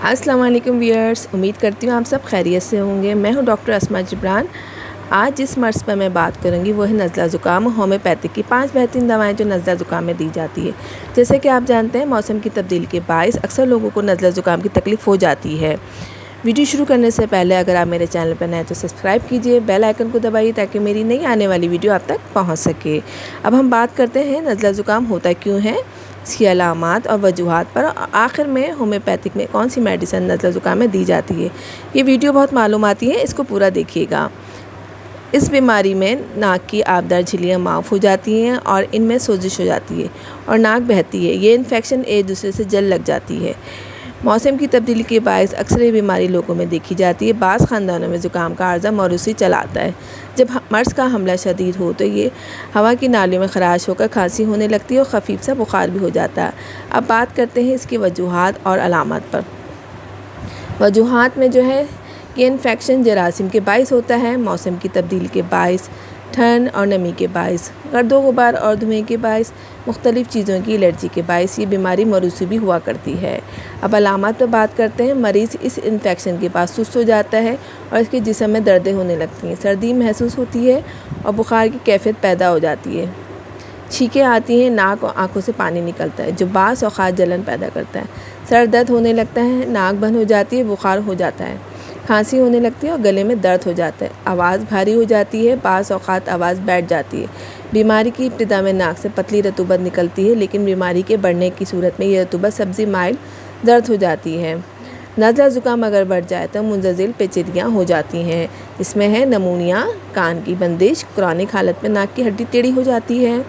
अस्सलाम वालेकुम व्यूअर्स, उम्मीद करती हूँ आप सब खैरियत से होंगे। मैं हूँ डॉक्टर अस्मा जिब्रान। आज जिस मर्ज़ पर मैं बात करूँगी वो है नज़ला ज़ुकाम। होम्योपैथिक की 5 बेहतरीन दवाएं जो नज़ला ज़ुकाम में दी जाती है। जैसे कि आप जानते हैं, मौसम की तब्दीली के बायस अक्सर लोगों को नज़ला ज़ुकाम की तकलीफ़ हो जाती है। वीडियो शुरू करने से पहले अगर आप मेरे चैनल पर नए तो सब्सक्राइब कीजिए, बेल आइकन को दबाइए ताकि मेरी नई आने वाली वीडियो आप तक पहुँच सके। अब हम बात करते हैं नज़ला ज़ुकाम होता क्यों है, इसकी अलामात और वजूहात पर, आखिर में होम्योपैथिक में कौन सी मेडिसिन नज़ला ज़ुकाम में दी जाती है। ये वीडियो बहुत मालूमाती है, इसको पूरा देखिएगा। इस बीमारी में नाक की आबदार झिल्लियाँ माफ़ हो जाती हैं और इनमें सोजिश हो जाती है और नाक बहती है। ये इन्फेक्शन एक दूसरे से जल लग जाती है। मौसम की तब्दीली के बायस अक्सर ये बीमारी लोगों में देखी जाती है। बाज़ ख़ानदानों में ज़ुकाम का आर्ज़ा मौरूसी चला आता है। जब मर्ज़ का हमला शदीद हो तो ये हवा की नालियों में ख़राश होकर खांसी होने लगती है और ख़फ़ीफ़ सा बुखार भी हो जाता है। अब बात करते हैं इसकी वजूहात और अलामत पर। वजूहात में जो है ये इन्फेक्शन जरासीम के बायस होता है, मौसम की तब्दीली के बायस, ठंड और नमी के बायस, गर्दो गुबार और धुएँ के बायस, मुख्तलिफ़ चीज़ों की एलर्जी के बायस ये बीमारी मौरूसी भी हुआ करती है। अब अलामत पर बात करते हैं। मरीज़ इस इन्फेक्शन के बाद सुस्त हो जाता है और इसके जिस्म में दर्दें होने लगती हैं, सर्दी महसूस होती है और बुखार की कैफियत पैदा हो जाती है। छींकें आती हैं, नाक और आँखों से पानी निकलता है जो बास और ख़ास जलन पैदा करता है। सर दर्द होने लगता है, नाक बंद हो जाती है, बुखार हो जाता है, खांसी होने लगती है और गले में दर्द हो जाता है। आवाज़ भारी हो जाती है, बाज़ औक़ात आवाज़ बैठ जाती है। बीमारी की इब्तिदा में नाक से पतली रतूबत निकलती है, लेकिन बीमारी के बढ़ने की सूरत में यह रतूबत सब्ज़ी माइल दर्द हो जाती है। नज़ला ज़ुकाम अगर बढ़ जाए तो मुंजज़िल पेचीदगियाँ हो जाती हैं। इसमें है नमूनिया, कान की बंदिश, क्रॉनिक हालत में नाक की हड्डी टेढ़ी हो जाती है,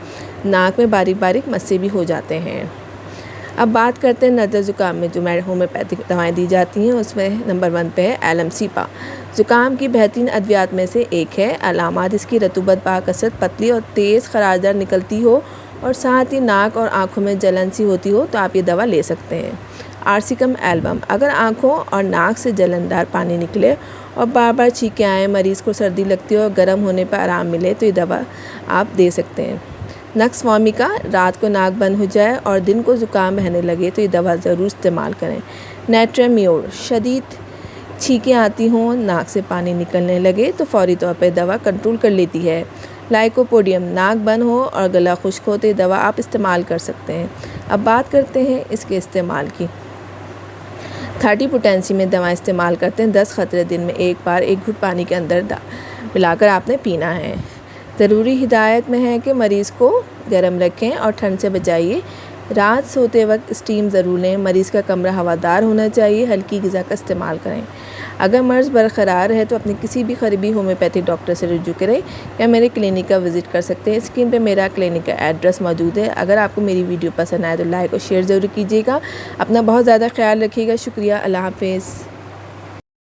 नाक में बारीक बारीक मस्से भी हो जाते हैं। अब बात करते हैं नज़ला ज़ुकाम में जो होम्योपैथिक दवाएं दी जाती हैं, उसमें नंबर 1 पे है एलम-सीपा। ज़ुकाम की बेहतरीन अद्वियात में से एक है। अलामात इसकी रतूबत बाकसरत पतली और तेज़ खराशदार निकलती हो और साथ ही नाक और आँखों में जलन सी होती हो तो आप ये दवा ले सकते हैं। आर्सिकम एल्बम, अगर आँखों और नाक से जलनदार पानी निकले और बार बार छींकें आए, मरीज़ को सर्दी लगती हो और गर्म होने पर आराम मिले तो ये दवा आप दे सकते हैं। नक्स वॉमिका, रात को नाक बंद हो जाए और दिन को ज़ुकाम बहने लगे तो ये दवा ज़रूर इस्तेमाल करें। नेट्रेम्योर, शदीद छींकें आती हों, नाक से पानी निकलने लगे तो फौरी तौर पर दवा कंट्रोल कर लेती है। लाइकोपोडियम, नाक बंद हो और गला खुश्क हो तो ये दवा आप इस्तेमाल कर सकते हैं। अब बात करते हैं इसके इस्तेमाल की। 30 पोटेंसी में दवा इस्तेमाल करते हैं। 10 ख़तरे दिन में एक बार 1 घुट पानी के अंदर मिलाकर आपने पीना है। ज़रूरी हिदायत में है कि मरीज़ को गर्म रखें और ठंड से बचाइए। रात सोते वक्त स्टीम ज़रूर लें। मरीज़ का कमरा हवादार होना चाहिए। हल्की ग़िज़ा का इस्तेमाल करें। अगर मर्ज़ बरकरार है तो अपने किसी भी करीबी होम्योपैथिक डॉक्टर से रुजू करें या मेरे क्लिनिक का विज़िट कर सकते हैं। स्क्रीन पे मेरा क्लिनिक का एड्रेस मौजूद है। अगर आपको मेरी वीडियो पसंद आए तो लाइक और शेयर ज़रूर कीजिएगा। अपना बहुत ज़्यादा ख्याल रखिएगा। शुक्रिया। अल्लाह हाफ़िज़।